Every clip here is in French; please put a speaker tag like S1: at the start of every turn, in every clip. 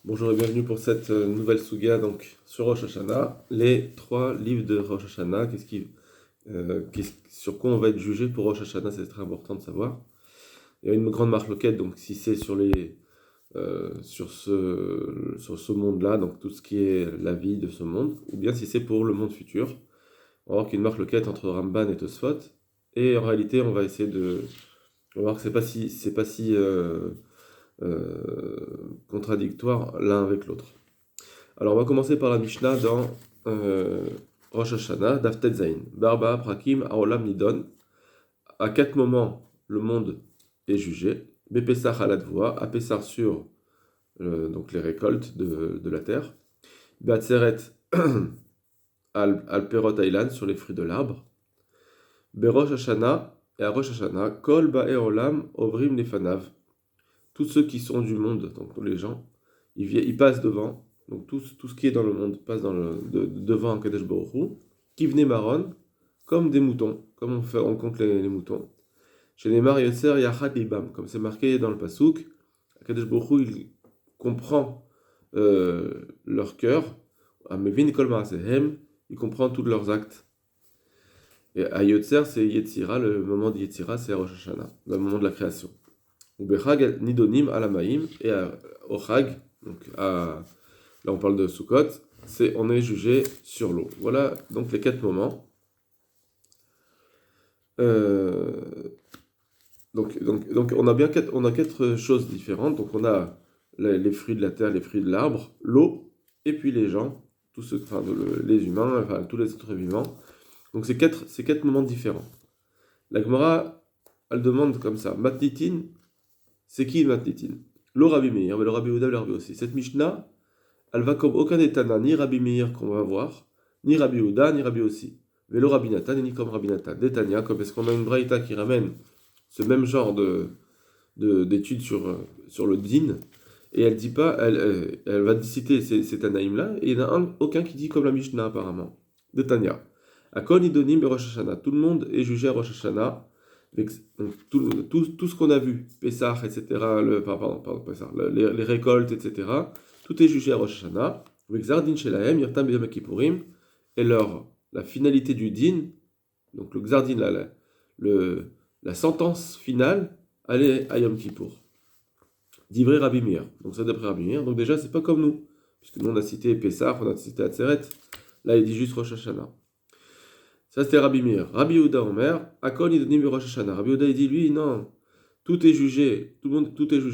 S1: Bonjour et bienvenue pour cette nouvelle Suga donc sur Rosh Hashanah. Les trois livres de Rosh Hashanah, sur quoi on va être jugé pour Rosh Hashanah, c'est très important de savoir. Il y a une grande marloquette, donc si c'est sur ce monde-là, donc tout ce qui est la vie de ce monde, ou bien si c'est pour le monde futur. On va voir qu'il y a une marloquette entre Ramban et Tosfot, et en réalité on va voir que c'est pas si contradictoire l'un avec l'autre. Alors on va commencer par la Mishnah dans Rosh Hashanah, Daf Tet Zayin. Barba, Prakim, Aolam Nidon. À quatre moments, le monde est jugé. Bepessar Haladvoa, à Pessar sur donc les récoltes de la terre. Beatzeret al Perot Ailan, sur les fruits de l'arbre. Berosh Hashanah, et à Rosh Hashanah, Kol Ba'e Olam Ovrim Nefanav. Tous ceux qui sont du monde, donc tous les gens, ils passent devant. Donc tout ce qui est dans le monde passe devant Kadesh Baruch Hu. Kivne Maron, comme des moutons, comme on compte les moutons. Chez les Mar Yotzer Yachad Libam, comme c'est marqué dans le Pasuk, Kadesh Baruch Hu, il comprend leur cœur. Amevin Kol Ma'asehem, il comprend tous leurs actes. Et à Yotzer, c'est Yetzira, le moment de Yetzira, c'est Rosh Hashanah, le moment de la création. Ou Bechag Nidonim Alamaim, et au Chag, donc là on parle de Sukkot, on est jugé sur l'eau. Voilà donc les quatre moments. Donc on a quatre choses différentes. Donc on a les fruits de la terre, les fruits de l'arbre, l'eau, et puis les gens, les humains, enfin tous les êtres vivants. Donc c'est quatre moments différents. La Gemara, elle demande comme ça, Matnitin, c'est qui Matnitin? Le Rabbi Meir, mais le Rabbi Yehuda, le Rabbi aussi. Cette Mishnah, elle va comme aucun des Tana, ni Rabbi Meir qu'on va voir, ni Rabbi Yehuda, ni Rabbi aussi. Vélo Rabbi Nathan, ni comme Rabbi Nathan. Des Tanya, comme est-ce qu'on a une braïta qui ramène ce même genre d'études sur le din, et elle dit pas, elle va citer ces Tanaïm-là, et il n'y en a aucun qui dit comme la Mishnah apparemment. De Tanya. Akon Idonim et Rosh Hashanah. Tout le monde est jugé à Rosh Hashanah. Donc, tout ce qu'on a vu, Pessah, etc., les récoltes, etc., tout est jugé à Rosh Hashanah. Avec Zardin Shelahem, Yirtam B'Yom Kippourim, et la finalité du din, donc le Xardin, la sentence finale, elle est à Yom Kippour. Divrei Rabbi Meir. Donc ça d'après Rabbi Meir. Donc déjà, c'est pas comme nous, puisque nous on a cité Pessah, on a cité Atzeret. Là, il dit juste Rosh Hashanah. Ça, c'était Rabbi Meir. Rabbi Yehuda Omer, Akon Idonim Rosh Hashanah. Rabbi Yehuda, il dit, lui, non, tout est jugé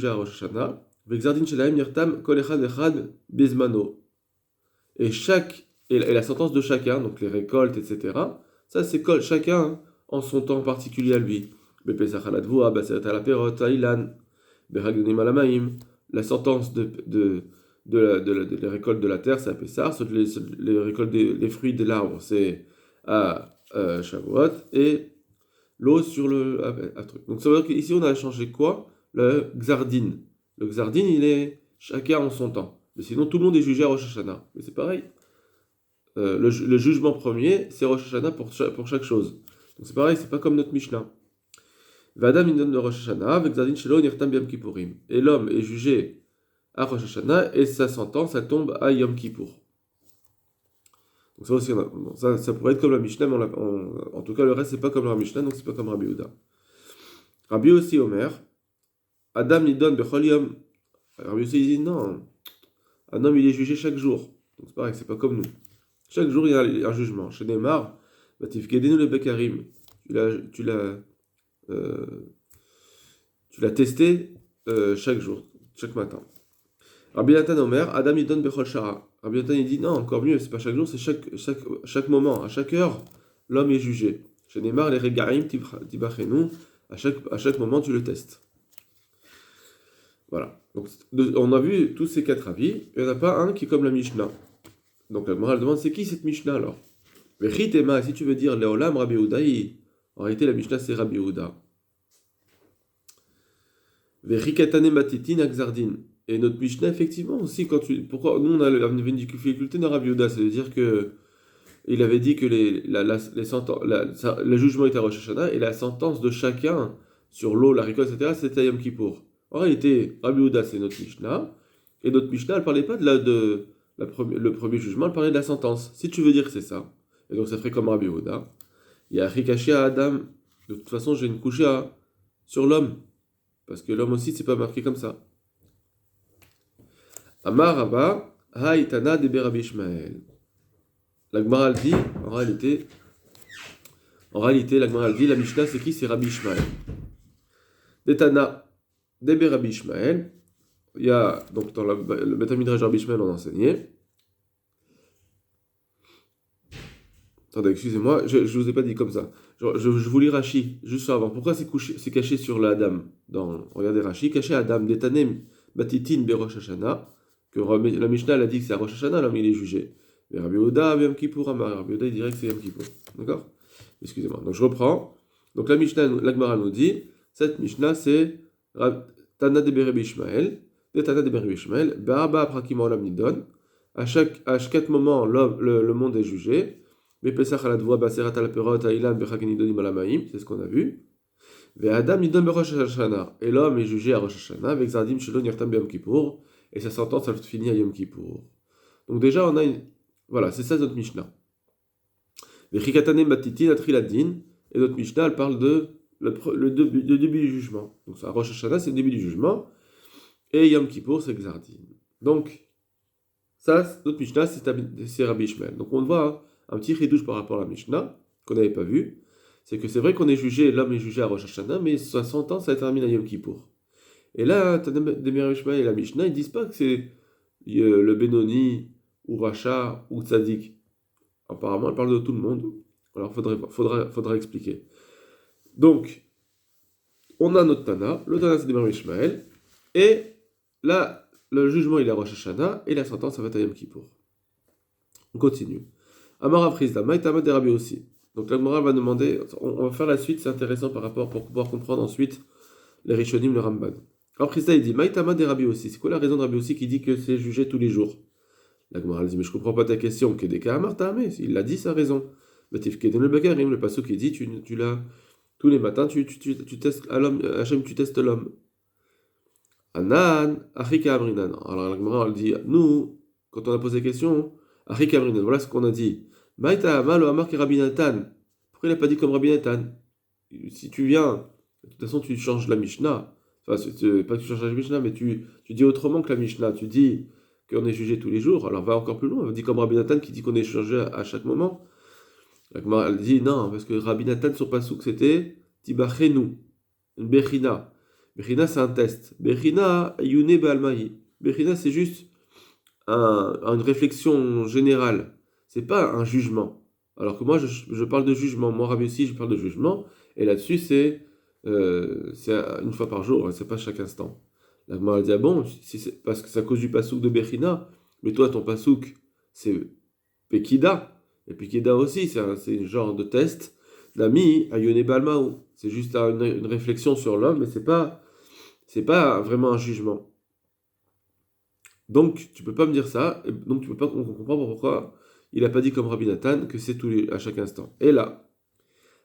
S1: à Rosh Hashanah. Avec Zardin Shelaim Yirtam Kol Echad Echad Bezmano. Et la sentence de chacun, donc les récoltes, etc., ça, c'est chacun en son temps particulier à lui. Bepesach Haladvoa, Baseret Alaperot, Ailan, Beragdonim Alamaim. La sentence de les récoltes de la terre, c'est à Pessah. Les récoltes des fruits de l'arbre, c'est à Shavuot, et l'eau sur le truc. Donc ça veut dire qu'ici on a changé quoi? Le Xardin. Le Xardin, il est chacun en son temps. Mais sinon tout le monde est jugé à Rosh Hashanah. Mais c'est pareil. Le jugement premier, c'est Rosh Hashanah pour chaque chose. Donc c'est pareil, c'est pas comme notre Mishnah. Vadam indon de Rosh Hashanah, avec Xardin Shelo Nirtam B'Yom Kippourim. Et l'homme est jugé à Rosh Hashanah et sa sentence, ça tombe à Yom Kippour. Donc ça aussi, ça pourrait être comme la Mishnah, mais en tout cas, le reste, c'est pas comme la Mishnah, donc c'est pas comme Rabbi Yehuda. Rabbi aussi Omer, Adam Nidon Bechol Yom. Rabbi aussi dit non, un homme il est jugé chaque jour. Donc c'est pareil, c'est pas comme nous. Chaque jour il y a un jugement. Chez Neymar, Batif Kedenu le Bekarim. Tu l'as testé chaque jour, chaque matin. Rabbi Nathan Omer, Adam Nidon Bechol Shara. Rabbi Nathan il dit non, encore mieux, c'est pas chaque jour, c'est chaque moment, à chaque heure, l'homme est jugé. Chez Neymar, les Regaim Tibachenu, à chaque moment tu le testes. Voilà. Donc on a vu tous ces quatre avis, il n'y en a pas un qui est comme la Mishnah. Donc la morale demande, c'est qui cette Mishnah alors? Vechitema, si tu veux dire Leolam Rabbi Yehuda, en réalité la Mishnah c'est Rabbi Yehuda. Vechikatane Matitin Akzardin. Et notre Mishnah, effectivement, aussi, pourquoi nous on avait une difficulté dans Rabbi Yehuda, c'est-à-dire que il avait dit que le jugement était à Rosh Hashanah et la sentence de chacun sur l'eau, la récolte, etc., c'était à Yom Kippour. En réalité, Rabbi Yehuda, c'est notre Mishnah, Et notre Mishnah, elle parlait pas le premier jugement, elle parlait de la sentence. Si tu veux dire que c'est ça, et donc ça ferait comme Rabbi Yehuda, il y a Rikashi à Adam, de toute façon j'ai une coucha sur l'homme, parce que l'homme aussi c'est pas marqué comme ça. Amar Rabba, Haïtana de Rabbi Ishmael. La Gemara elle dit, en réalité, la Gemara elle dit, la Mishnah c'est qui? C'est Rabbi Ishmael. Detana de Rabbi Ishmael. Il y a, donc dans le Beth Midrash Rabbi Ishmael on enseignait. Attendez, excusez-moi, je ne vous ai pas dit comme ça. Je vous lis Rashi, juste avant. Pourquoi c'est caché sur la Adam regardez Rashi, caché Adam, Detanem, Batitin, Berosh Hashanah, que la Mishnah elle a dit que c'est à Rosh Hashanah, l'homme il est jugé. Mais Rabbi Yehuda, Yom Kippour, Amar, Rabbi Yehuda il dirait que c'est Yom Kippour. D'accord? Excusez-moi. Donc je reprends. Donc la Mishnah, la Gemara nous dit, cette Mishnah c'est Tana de Rabbi Ishmael, de Tana de Rabbi Ishmael, Be'arba Prakim Olam Nidon. À chaque moment, le monde est jugé. C'est ce qu'on a vu. Et l'homme est jugé à Rosh Hashanah avec Zardim Shelon Yartam B'Yom Kippour, et sa sentence elle finit à Yom Kippour. Donc déjà on a voilà, c'est ça notre Mishnah. Et notre Mishnah elle parle de le début du jugement. Donc à Rosh Hashanah c'est le début du jugement et Yom Kippour c'est Zardim. Donc ça notre Mishnah c'est Rabbi Ishmael. Donc on voit un petit ridouche par rapport à la Mishnah, qu'on n'avait pas vu, c'est que c'est vrai qu'on est jugé, l'homme est jugé à Rosh Hashanah, mais sa sentence, ça termine à Yom Kippour. Et là, Demir Ishmael et la Mishnah, ils disent pas que c'est le Benoni, ou Racha, ou Tzadik. Apparemment, elle parle de tout le monde. Alors, faudra expliquer. Donc, on a notre Tana, le Tana c'est Demir Ishmael, et là, le jugement, il est à Rosh Hashanah, et la sentence, ça va être à Yom Kippour. On continue. Amara Frisda, Maïtama de Rabbi aussi. Donc la Gemara va demander, on va faire la suite, c'est intéressant par rapport pour pouvoir comprendre ensuite les Rishonim, le Ramban. Alors Frisda il dit, Maïtama de Rabbi aussi. C'est quoi la raison de Rabbi aussi qui dit que c'est jugé tous les jours? La Gemara dit, mais je comprends pas ta question. Kedeka Amar Ta'ame, il l'a dit, sa raison. Batif Keden le Bakarim, le pasuk qui dit, tu l'as tous les matins, tu testes à l'homme, Hachem, tu testes l'homme. Anan, Achika Amrinan. Alors la Gemara elle dit, nous, quand on a posé la question, Achika Amrinan, voilà ce qu'on a dit. Maïta Malo Amar ki Rabbi Nathan. Pourquoi il n'a pas dit comme Rabbi Nathan? Si tu viens, de toute façon tu changes la Mishnah. Enfin, pas que tu changes la Mishnah, mais tu dis autrement que la Mishnah. Tu dis qu'on est jugé tous les jours. Alors va encore plus loin. On dit comme Rabbi Nathan qui dit qu'on est jugé à chaque moment. Elle dit non, parce que Rabbi Nathan, son pasouk, c'était Tibachenu, une Bechina. Bechina, c'est un test. Bechina, Yune Baalmahi. Bechina, c'est juste une réflexion générale. C'est pas un jugement. Alors que moi, je parle de jugement. Moi, Rabbi aussi, je parle de jugement. Et là-dessus, c'est une fois par jour, c'est pas chaque instant. La Gemara dit, ah bon, si c'est parce que c'est à cause du pasouk de Bechina, mais toi, ton pasouk, c'est Pekida. Et Pekida aussi, c'est un genre de test. L'ami, Ayone Balmaou. C'est juste une réflexion sur l'homme, mais c'est pas vraiment un jugement. Donc, tu peux pas me dire ça. Et donc, tu peux pas comprendre pourquoi il n'a pas dit comme Rabbi Nathan que c'est à chaque instant. Et là,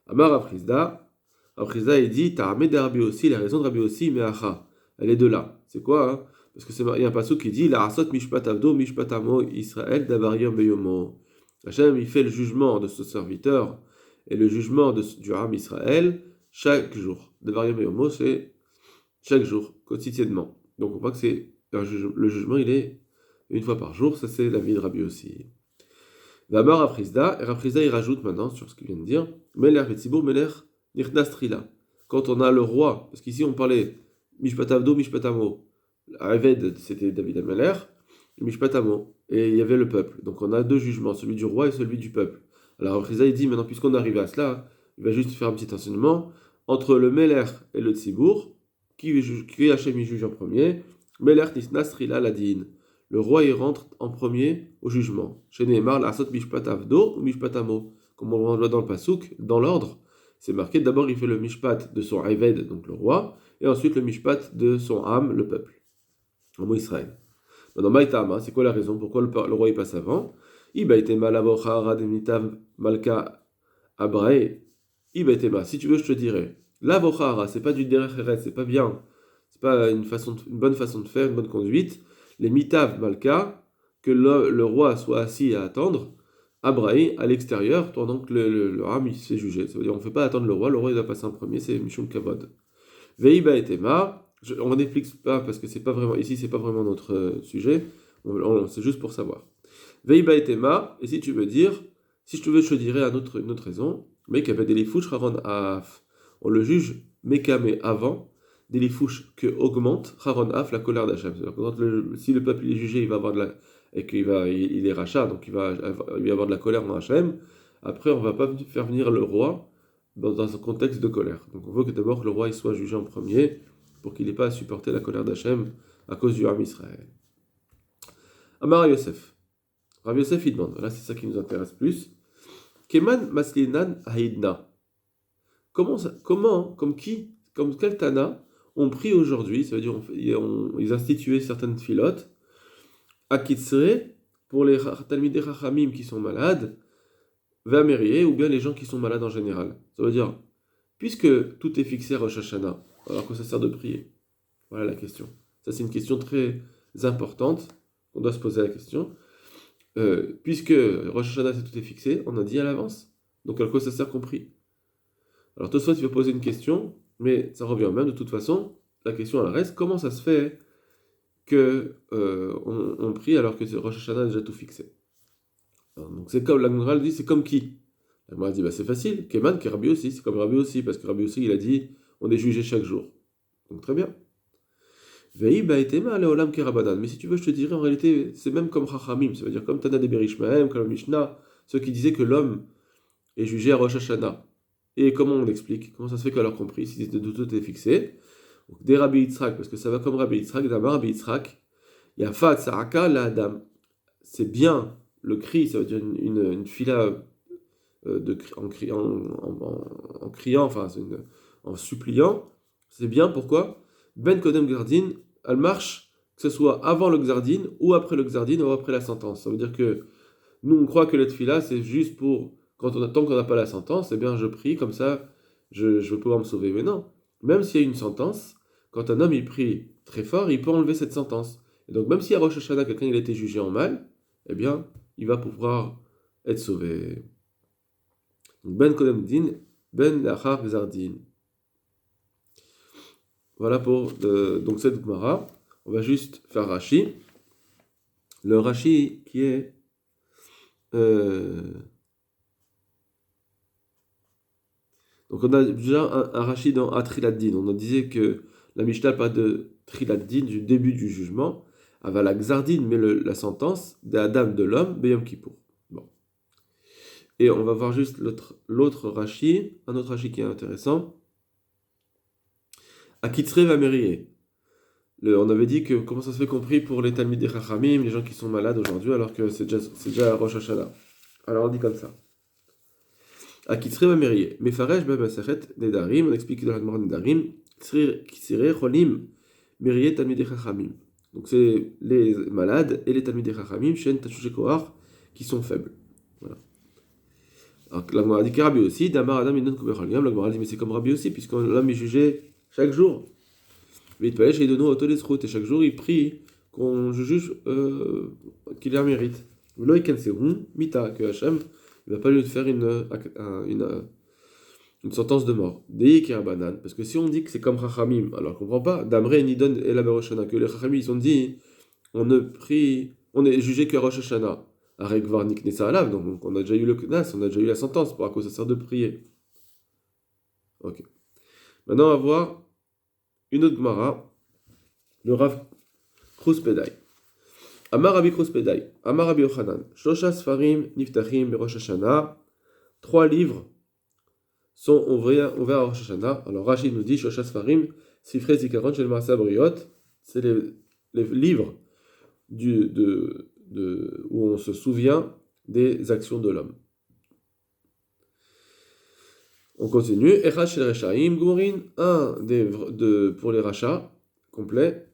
S1: Amar Afrizda, il dit, t'as armé de Rabbi aussi, la raison de Rabbi aussi, mais acha, elle est de là. C'est quoi hein? Parce que il y a un passage qui dit, la asot mishpat avdo mishpat amo Israël davarium beyomo. Hachem, il fait le jugement de ce serviteur et le jugement du Ham Israël chaque jour. Davarium beyomo, c'est chaque jour, quotidiennement. Donc on voit que le jugement, il est une fois par jour. Ça, c'est la vie de Rabbi aussi. D'abord, Rafrizda, il rajoute maintenant sur ce qu'il vient de dire, Meler Vetzibour, Meler Nirnastrila. Quand on a le roi, parce qu'ici on parlait Mishpatavdo, Mishpatamo. Aved, c'était David Ameler, Mishpatamo, et il y avait le peuple. Donc on a deux jugements, celui du roi et celui du peuple. Alors Rafrizda, il dit maintenant, puisqu'on arrive à cela, il va juste faire un petit enseignement entre le Meler et le Tzibour, qui Hachem juge en premier, Meler Nirnastrila Ladin. Le roi il rentre en premier au jugement. Chez Nehemar, la asot mishpat avdo ou mishpat amo. Comme on le voit dans le pasouk, dans l'ordre, c'est marqué d'abord il fait le mishpat de son Eved, donc le roi, et ensuite le mishpat de son Ham, le peuple, en mot Israël. Maintenant, Maïtama, c'est quoi la raison? Pourquoi le roi il passe avant? Ibaitema lavochara demitav malka abrae. Ibaitema, si tu veux, je te dirais. Lavochara, c'est pas du derech eret, c'est pas bien. C'est pas une bonne façon de faire, une bonne conduite. les mitav malka, que le roi soit assis à attendre, Abraï, à l'extérieur, pendant que le Ram il se fait juger. Ça veut dire on ne fait pas attendre le roi il doit passer en premier, c'est Mishum Kavod. Veiba et Tema, on n'explique pas parce que c'est pas vraiment, ici c'est pas vraiment notre sujet, c'est juste pour savoir. Veiba et Tema, et si tu veux dire, si je te dirais une autre raison, mais qu'il y avait des lifouches Haron Af, on le juge Mekame avant, des lifouches que augmente Haron Af la colère d'Hachem. Si le peuple est jugé, il va avoir de la et il est rachat, donc il va y avoir de la colère en Hachem. Après, on ne va pas faire venir le roi dans un contexte de colère. Donc on veut que d'abord le roi il soit jugé en premier pour qu'il n'ait pas à supporter la colère d'Hachem à cause du Ham Israël. Amar Yosef. Rabbi Yosef il demande, là c'est ça qui nous intéresse plus. Keman Maslinan Haidna. Comme quel Tana ont pris aujourd'hui, ça veut dire ils instituaient certaines filotes à Kitzre pour les Talmidei Chachamim qui sont malades, Vamerie, ou bien les gens qui sont malades en général. Ça veut dire, puisque tout est fixé à Rosh Hashanah, alors que ça sert de prier. Voilà la question. Ça, c'est une question très importante. On doit se poser la question. Puisque Rosh Hashanah, tout est fixé, on a dit à l'avance. Donc, à quoi ça sert qu'on prie? Alors, toi, tu vas poser une question, mais ça revient même de toute façon. La question, elle reste, comment ça se fait que on prie alors que Rosh Hashanah a déjà tout fixé? Alors, donc, c'est comme la Gemara dit, c'est comme qui? La Gemara dit, bah, c'est facile. Keman, qui Rabbi aussi, c'est comme Rabbi aussi, parce que Rabbi aussi, il a dit, on est jugé chaque jour. Donc, très bien. Mais si tu veux, je te dirais, en réalité, c'est même comme Chachamim, ça veut dire comme Tana de Berishmaem, comme Mishnah, ceux qui disaient que l'homme est jugé à Rosh Hashanah. Et comment on l'explique? Comment ça se fait qu'à leur compris, si tout est fixé? Donc, des Rabbi Yitzhak, parce que ça va comme Rabbi Yitzhak, d'abord Rabbi Yitzhak, il y a Fat Saraka la Adam. C'est bien le cri, ça veut dire une fila en criant, enfin, en suppliant. C'est bien, pourquoi? Ben Kodem Gardin, elle marche, que ce soit avant le Gzardin, ou après le Gzardin, ou après la sentence. Ça veut dire que nous, on croit que la tefila, c'est juste pour, tant qu'on n'a pas la sentence, eh bien, je prie, comme ça, je vais pouvoir me sauver. Mais non, même s'il y a une sentence, quand un homme, il prie très fort, il peut enlever cette sentence. Et donc, même si à Rosh Hashanah, quelqu'un, il a été jugé en mal, eh bien, il va pouvoir être sauvé. Ben Kodem Din, Ben Lachar Gzardin. Voilà pour donc cette Gemara. On va juste faire Rashi. Le Rashi qui est donc on a déjà un Rashi dans Atriladdin. On a disait que la Mishnah parle de Triladdin, du début du jugement, avec la Gzardin, mais la sentence d'Adam de l'homme, Beyom Kippour. Bon. Et on va voir juste l'autre Rashi, un autre Rashi qui est intéressant. Akitzre Vamerie. On avait dit que comment ça se fait compris pour les Talmidei Chachamim, les gens qui sont malades aujourd'hui, alors que c'est déjà Rosh Hashanah. Alors on dit comme ça. Akitzre Vamerie. Mefaresh Babasachet Nedarim, on explique dans la Gemara Nedarim, Kitzre Cholim Merie Talmidei Chachamim. Donc c'est les malades et les Talmidei Chachamim, Shen Tachouché Kohar, qui sont faibles. Voilà. Alors la Gemara dit que Rabbi aussi, Damar Adam Inon Kubechaliam, la Gemara dit mais c'est comme Rabbi aussi, puisque l'homme est jugé chaque jour. Mais il de nous autolesroute et chaque jour il prie qu'on juge qu'il la mérite. Mita, que Hachem il va pas lui faire une sentence de mort. Dei qui banane. Parce que si on dit que c'est comme Chachamim, alors on comprend pas. Damre Nidon et la Roshana, que les Chachamim ils ont dit on est jugé que Rosh Hashanah. Arek Varnik Nessa Alav, donc on a déjà eu le Knas, on a déjà eu la sentence, pour à quoi ça sert de prier. Ok. Maintenant on va voir une autre Gemara, le Rav Kruspedai. Amar Rabbi Kruspedai, Amar Rabbi Yochanan, Shosha Sfarim Niftachim Berosh Hashanah, 3 livres sont ouverts à Rosh Hashanah. Alors Rachid nous dit, Shosha Sfarim, Sifrei Zikaron Shel Maaseh Briot, c'est les livres où on se souvient des actions de l'homme. On continue. Echad shel Reshaim Gourin, pour les rachats complet,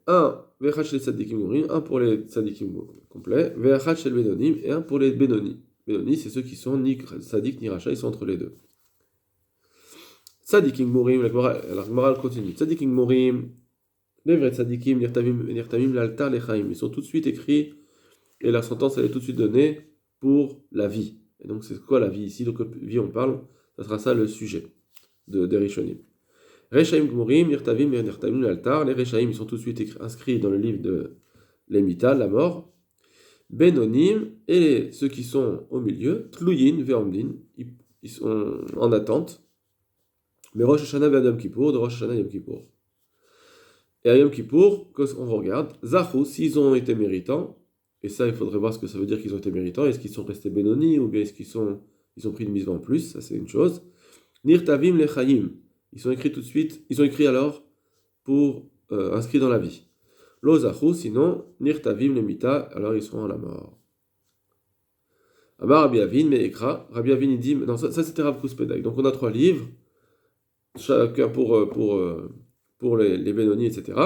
S1: Vechad shel Tzadikim Gourin, un pour les Tzadikim complet, Vechad shel Benonim, et un pour les Benoni. Benoni, c'est ceux qui sont ni Tzadik ni rachat, ils sont entre les deux. Tzadikim Gourim, la Gemara continue. Tzadikim Gourim, Les vrais tzadikim, nirtamim, l'altar, les chaim. Ils sont tout de suite écrits et la sentence elle est tout de suite donnée pour la vie. Et donc c'est quoi la vie ici? Donc vie on parle, ça sera ça le sujet des Rishonim. Rechaim gmurim, nirtavim, nirtamim, l'altar. Les Rechaim ils sont tout de suite inscrits dans le livre de l'Emita, la mort. Benonim et ceux qui sont au milieu, tluyin, ve'amdin, ils sont en attente. Mais Rosh Hashanah et Yom Kippour, de Rosh Hashanah et Yom Kippour. Et à Yom Kippour, on regarde, Zachou, s'ils ont été méritants, et ça il faudrait voir ce que ça veut dire qu'ils ont été méritants, est-ce qu'ils sont restés Benoni, ou bien est-ce qu'ils ils ont pris une mise en plus, ça c'est une chose. Nirtavim lechaim, ils sont écrits tout de suite, ils ont écrit alors pour inscrits dans la vie. Lo Zachou, sinon, Nirtavim le mita, alors ils seront à la mort. Amar Rabbi Avin, mais Ekra, Rabbi Avin il dit, non, ça c'était Rav Kouspedek, donc on a 3 livres, chacun pour les Benoni, etc.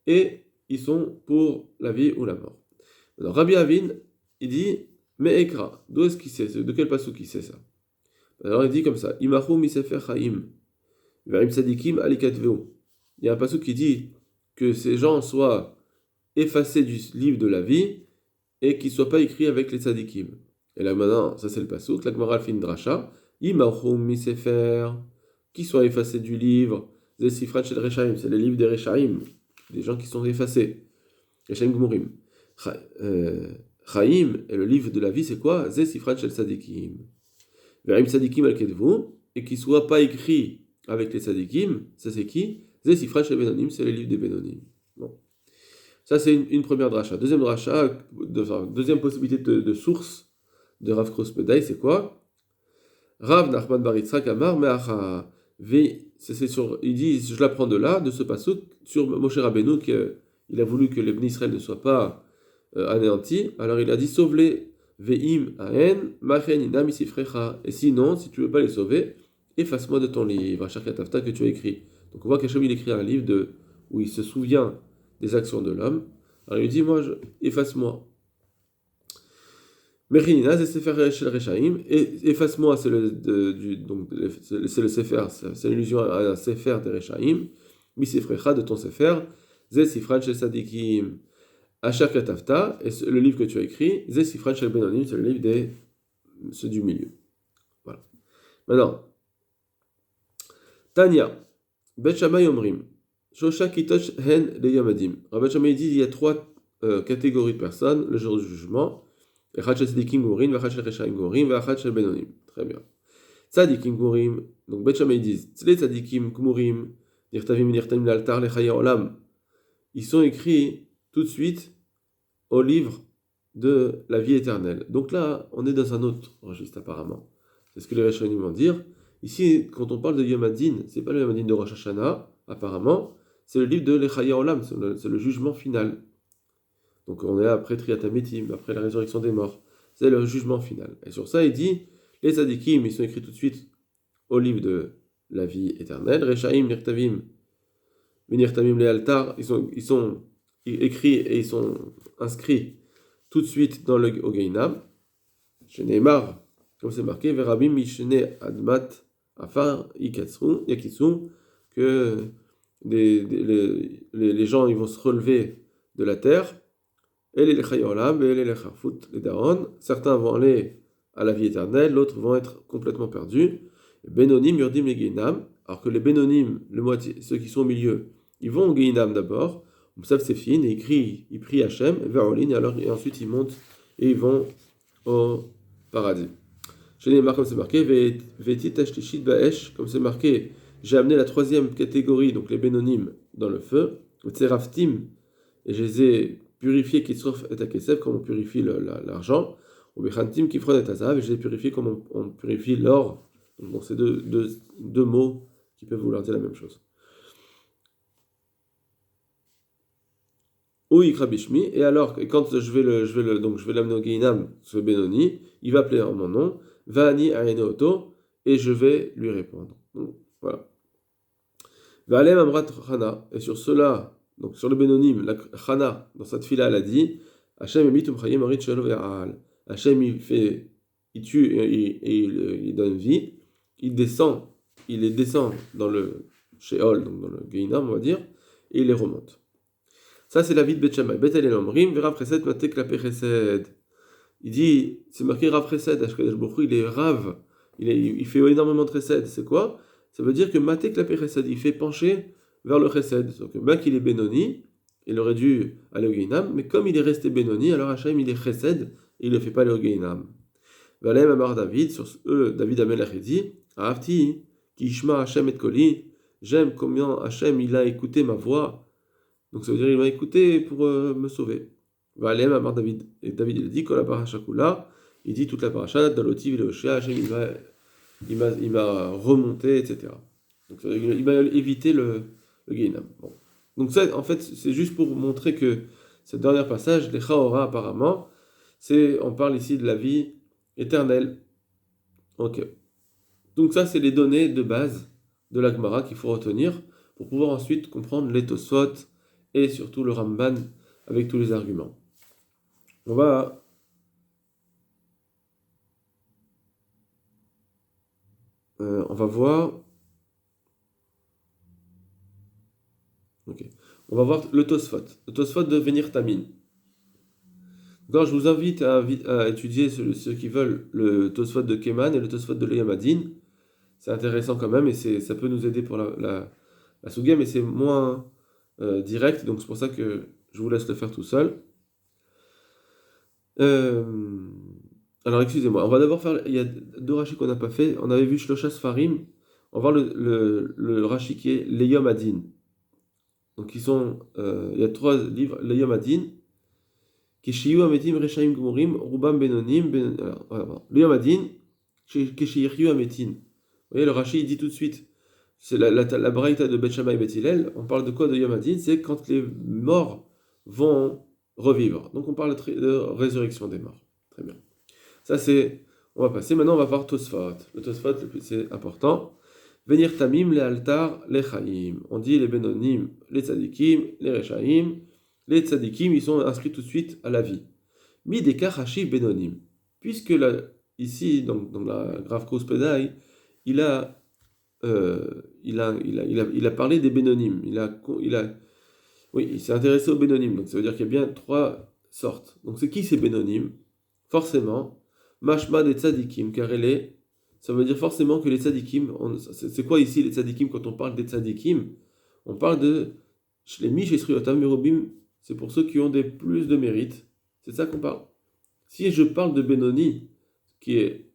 S1: Et ils sont pour la vie ou la mort. Alors Rabbi Avin, il dit, mais Ekra, d'où est-ce qu'il sait? De quel passage qu'il sait ça? Alors il dit comme ça, Imahu misefer chaim, verim tzadikim alikatveu. Il y a un passage qui dit que ces gens soient effacés du livre de la vie et qu'ils ne soient pas écrits avec les tzadikim. Et là maintenant, ça c'est le passage, la Gemara fait une dracha, Imahu misefer, qui soient effacés du livre, c'est les livres des Rechaim, des gens qui sont effacés. Rechaim Gmurim. Chaim, et le livre de la vie, c'est quoi? Zé Sifran Shel Sadikim. Verim Sadikim al Kedvu, et qui ne soient pas écrits avec les Sadikim, ça c'est qui? Zé Sifran Shel Benonim, c'est les livres des Benonim. Bon. Ça c'est une première dracha. Deuxième dracha, deuxième possibilité de source de Rav Kouspedek, c'est quoi? Rav Nachman bar Yitzhak Amar Me'acha. Il dit, je l'apprends de là, de ce passouk, sur Moshe Rabbeinu, qu'il a voulu que les Bnei Israël ne soient pas anéantis. Alors il a dit, sauve-les, ve'im aen, machen inam isifrecha. Et sinon, si tu ne veux pas les sauver, efface-moi de ton livre, Asher Katavta, que tu as écrit. Donc on voit qu'Hachem il écrit un livre où il se souvient des actions de l'homme. Alors il dit, efface-moi. Mechinina, c'est Sefer Shel Rechaim, et efface-moi, c'est le Sefer, c'est l'illusion à un Sefer des Rechaim, Mi Sefrecha de ton Sefer, Ze Sifran Shel Sadikim, Asher Katavta, et le livre que tu as écrit, Ze Sifran Shel Benonim, c'est le livre ceux du milieu. Voilà. Maintenant, Tanya, Bet Shammai Omrim, Shosha Kitosh Hen Le Yamadim. Rabbi Shammai dit il y a 3 catégories de personnes le jour du jugement. Echad shel tzadikim gmurim, v'echad shel reshaim gmurim, v'echad shel benonim. Très bien. Tzadikim gmurim, donc Bet Shammai disent, tzle tzadikim gmurim, nirtavim l'altar lechaya olam. Ils sont écrits tout de suite au livre de la vie éternelle. Donc là, on est dans un autre registre apparemment. C'est ce que les Rishonim vont dire. Ici, quand on parle de Yom Hadin, c'est pas le Yom Hadin de Rosh Hashanah, apparemment, c'est le livre de l'Echaya Olam, c'est le jugement final. Donc on est après Triat HaMetim, après la résurrection des morts. C'est le jugement final. Et sur ça, il dit, les tzadikim, ils sont écrits tout de suite au livre de la vie éternelle. Rechaim, nirtavim, nirtavim le altar, ils sont écrits et ils sont inscrits tout de suite au Geinam. Chez Neymar, comme c'est marqué, Verabim mishne admat afar yakitsu, que les gens ils vont se relever de la terre. Et les lechayolam, et les lecharfout, les daron, certains vont aller à la vie éternelle, d'autres vont être complètement perdus. Benonim, yurdim, les geinam, alors que les benonim, ceux qui sont au milieu, ils vont au geinam d'abord, ça c'est fini, et ils prient Hachem, et ensuite ils montent et ils vont au paradis. Chez Neymar, comme c'est marqué, Vetit Ashtishit Baesh, comme c'est marqué, j'ai amené la 3e catégorie, donc les Bénonim, dans le feu, Tseraftim, et je les ai purifiés Kitzrof et Akesef, comme on purifie l'argent, ou Bechantim Kifron et Azav, et je les ai purifiés comme on purifie l'or. Donc c'est deux mots qui peuvent vouloir dire la même chose. Ou Ikra Bishmi, et alors, quand je vais l'amener au Geinam, ce Benoni, il va appeler en mon nom, Vani Aenoto, et je vais lui répondre. Donc, voilà. Va'alem Amrat Chana, et sur cela, donc sur le Benonim, la Chana, dans cette fila, elle a dit, Hachem emitum chayim arit shelo ve'al. Hachem, il tue et il donne vie, il les descend dans le Sheol, donc dans le Geinam, on va dire, et il les remonte. Ça, c'est l'avis de Beth Shammai. Beth Hillel Omrim, Rav Chesed Maté Klapé Chesed. Il dit, c'est marqué Rav Chesed, Ashkadosh Baruch Hu, il est Rav, il fait énormément de Chesed. C'est quoi? Ça veut dire que Maté Klapé Chesed, il fait pencher vers le Chesed. Donc, bien qu'il est Benoni, il aurait dû aller au Geinam, mais comme il est resté Benoni, alors Hachem, il est Chesed, et il ne le fait pas aller au Geinam. Valem Amar David, sur eux, David Amelech dit, Ahavti, ki Ishma Hachem et Koli, j'aime combien Hachem, il a écouté ma voix. Donc ça veut dire qu'il m'a écouté pour me sauver. Valem Amar David. Et David il dit, Kol la paracha kula, il dit toute la paracha, Dalotiv il Hachem, il m'a remonté, etc. Donc il m'a évité le Geinam. Bon. Donc ça, en fait, c'est juste pour montrer que ce dernier passage, les Chaora apparemment, on parle ici de la vie éternelle. Ok. Donc ça, c'est les données de base de la Gemara qu'il faut retenir pour pouvoir ensuite comprendre les Tosfot et surtout le Ramban avec tous les arguments. On va voir. Ok. On va voir le Tosfot de Venir Tamin. Donc, je vous invite à étudier ceux qui veulent le Tosfot de Keman et le Tosfot de Leyamadin. C'est intéressant quand même et ça peut nous aider pour la Sugya, mais c'est moins direct, donc c'est pour ça que je vous laisse le faire tout seul. Alors excusez-moi, on va d'abord faire. Il y a deux rachis qu'on n'a pas fait. On avait vu Shlosha Sfarim. On va voir le rachi qui est Leyom Adin. Donc il y a 3 livres Leyom Adin. Keshiyu Ametim Reshaim Gmurim Rubam Benonim. Leyom Adin. Keshiyu Ametin. Vous voyez, le rachi il dit tout de suite. C'est la braïta de Beth Shammai et Beth Hillel. On parle de quoi de Yom Adin? C'est quand les morts vont revivre. Donc on parle de résurrection des morts. Très bien. Ça c'est, on va passer. Maintenant on va voir Tosfot. Le Tosfot c'est important. Venir tamim les altar les chaim. On dit les benonim, les tzadikim, les rechaim. Les tzadikim ils sont inscrits tout de suite à la vie. Mideka hashi benonim. Puisque ici dans la Grave Cause Pedai, il a parlé des benonim. Oui, il s'est intéressé aux bénonymes, donc ça veut dire qu'il y a bien 3 sortes. Donc c'est qui ces bénonymes? Forcément, Mashma des tzadikim, car ça veut dire forcément que les tzadikim, c'est quoi ici les tzadikim quand on parle des tzadikim? On parle de Shlemi, Shesriotam, Merobim, c'est pour ceux qui ont plus de mérite. C'est ça qu'on parle. Si je parle de Benoni, qui est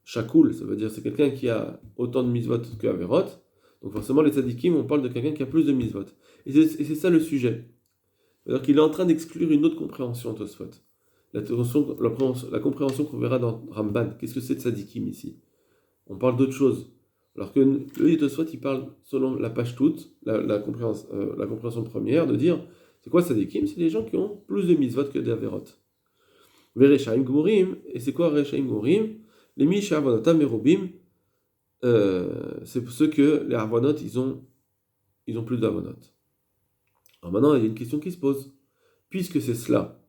S1: Shakul, ça veut dire c'est quelqu'un qui a autant de misvot que Averot, donc forcément, les tzadikim, on parle de quelqu'un qui a plus de misvot. Et c'est ça le sujet. C'est-à-dire qu'il est en train d'exclure une autre compréhension, Tosfot. La compréhension qu'on verra dans Ramban. Qu'est-ce que c'est tzadikim ici? On parle d'autre chose. Alors que le Tosfot, il parle selon la page toute, la compréhension première, de dire, c'est quoi tzadikim? C'est les gens qui ont plus de misvot que d'Averot. Vereshaim Gmurim, et c'est quoi Reshaim Gmurim? Les Misha Avonotam Merobim, c'est pour ceux que les Arvanot, ils ont plus d'Arvanot. Alors maintenant, il y a une question qui se pose. Puisque c'est cela,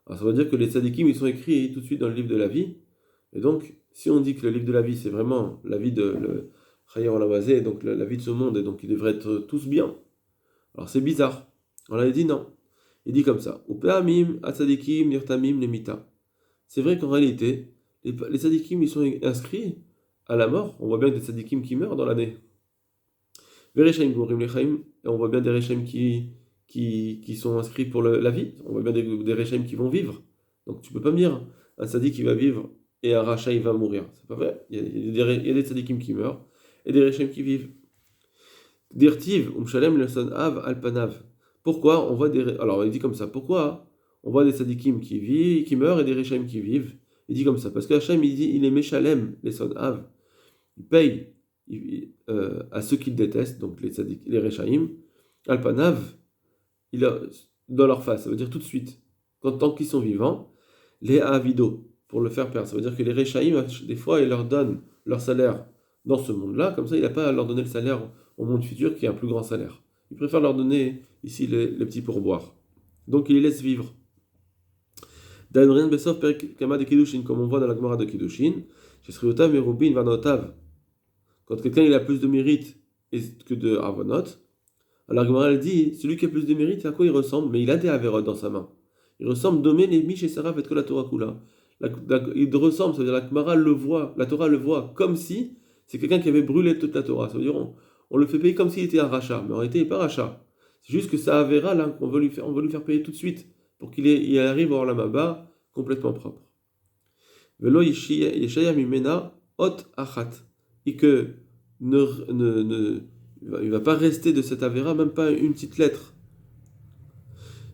S1: alors ça veut dire que les tzadikim, ils sont écrits tout de suite dans le livre de la vie. Et donc, si on dit que le livre de la vie, c'est vraiment la vie de le Chayar Olamazé, donc la vie de ce monde, et donc ils devraient être tous bien. Alors c'est bizarre. On l'a dit non. Il dit comme ça. Upeamim, atzadikim, nirtamim, lemita. C'est vrai qu'en réalité, les tzadikim, ils sont inscrits à la mort. On voit bien des tzadikim qui meurent dans l'année. Vereshaim Gorim Lechaim, et on voit bien des Reshaim qui sont inscrits pour la vie. On voit bien des Reshaim qui vont vivre. Donc tu peux pas me dire un tzadik qui va vivre et un Racha il va mourir. C'est pas vrai. Il y a des tzadikim qui meurent et des Reshaim qui vivent. Dirtiv Umshalem Leson Av Alpanav. Pourquoi on voit alors il dit comme ça. Pourquoi on voit des tzadikim qui meurent et des Reshaim qui vivent? Il dit comme ça parce que Hachem il dit il est Meshalem Leson Av. Il paye à ceux qu'il déteste, donc les Rechaim, Alpanav, dans leur face, ça veut dire tout de suite, tant qu'ils sont vivants, les Avido, pour le faire perdre. Ça veut dire que les Rechaim, des fois, il leur donne leur salaire dans ce monde-là, comme ça, il n'a pas à leur donner le salaire au monde futur qui a un plus grand salaire. Il préfère leur donner ici les petits pourboires. Donc, il les laisse vivre. Dainrin Besov Kama de Kiddushin, comme on voit dans la Gemara de Kiddushin, Shesriotav Merubin Vanotav. Quand quelqu'un il a plus de mérite que de Arvanot, Alors Gemara elle dit, celui qui a plus de mérite, à quoi il ressemble? Mais il a des averot dans sa main. Il ressemble Domé les Mish et Sarah fait que la Torah Kula. Il ressemble, c'est-à-dire la Gemara le voit, la Torah le voit comme si c'est quelqu'un qui avait brûlé toute la Torah. Ça veut dire on le fait payer comme s'il était un rachat, mais en réalité il n'est pas rachat. C'est juste que ça avéra là qu'on veut on veut lui faire payer tout de suite pour il arrive à avoir la Maba complètement propre. Velo Yeshaya Mimena Ot Achat. Et que il va pas rester de cette avéra même pas une petite lettre.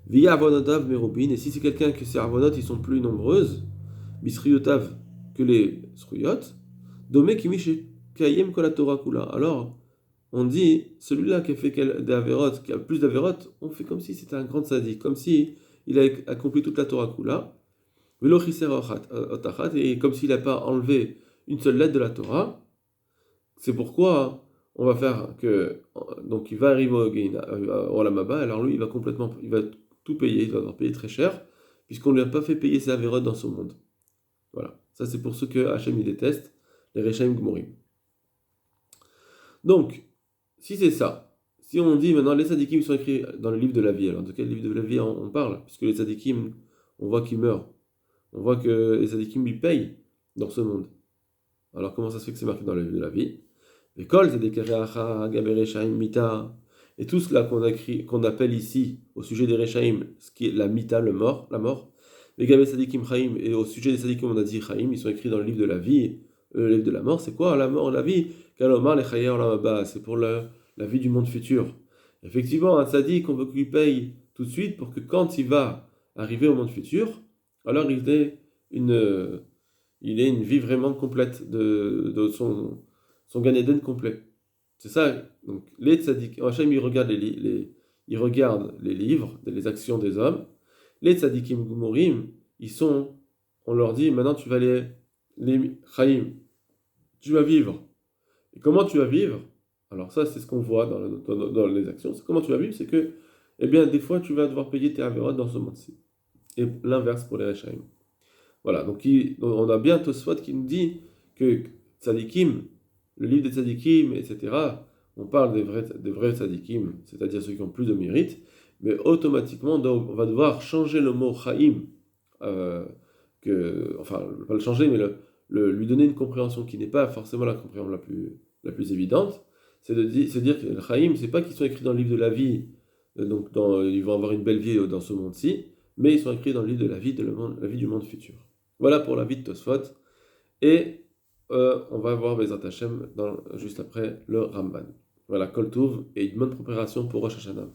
S1: Via Avonotav Merubin, et si c'est quelqu'un que ses avonot ils sont plus nombreuses, Bisriotav que les Sruyot, Domé Kimish Kayem Kol Torah Kula. Alors, on dit, celui-là qui a fait des avérotes, qui a plus d'avérotes, on fait comme si c'était un grand sadique, comme si il a accompli toute la Torah Kula, Velo Chiser Otachat, et comme s'il n'a pas enlevé une seule lettre de la Torah. C'est pourquoi on va faire que, donc il va arriver au Olam Haba, alors lui il va tout payer, il va devoir payer très cher, puisqu'on ne lui a pas fait payer ses avérotes dans ce monde. Voilà, ça c'est pour ceux que Hachem il déteste, les Rechaim Gmorim. Donc, si c'est ça, si on dit maintenant les tzadikim sont écrits dans le livre de la vie, alors de quel livre de la vie on parle? Puisque les tzadikim, on voit qu'ils meurent, on voit que les tzadikim ils payent dans ce monde. Alors comment ça se fait que c'est marqué dans le livre de la vie? L'école, c'est des mita. Et tout cela qu'on appelle ici, au sujet des Rechaim, ce qui est la mita, la mort. Les Gabé Sadikim Chaim, et au sujet des Sadikim, on a dit Chaim, ils sont écrits dans le livre de la vie, le livre de la mort. C'est quoi la mort, la vie? Kalomar, les Chayar, la c'est pour la vie du monde futur. Effectivement, un Sadik, on veut qu'il paye tout de suite pour que quand il va arriver au monde futur, alors il ait une vie vraiment complète de son Gan Eden complet. C'est ça. Donc, les tzadikim, Hachem, il regarde les livres, les actions des hommes. Les tzadikim gumurim, on leur dit, maintenant tu vas les chaim, tu vas vivre. Et comment tu vas vivre? Alors ça, c'est ce qu'on voit dans les actions. Comment tu vas vivre, c'est que, eh bien, des fois, tu vas devoir payer tes avérotes dans ce monde-ci. Et l'inverse pour les rechaim. Voilà, donc on a bien Tosfot qui nous dit que tzadikim, le livre des tzadikim, etc., on parle des vrais tzadikim, c'est-à-dire ceux qui ont plus de mérite, mais automatiquement, on va devoir changer le mot chaim, enfin, pas le changer, mais lui donner une compréhension qui n'est pas forcément la compréhension la plus évidente, c'est dire que le chaim, c'est pas qu'ils sont écrits dans le livre de la vie, donc ils vont avoir une belle vie dans ce monde-ci, mais ils sont écrits dans le livre de la vie, la vie du monde futur. Voilà pour la vie de Tosfot. Et on va voir Bezrat Hashem juste après le Ramban. Voilà, Kol Touv et une bonne préparation pour Rosh Hashanah.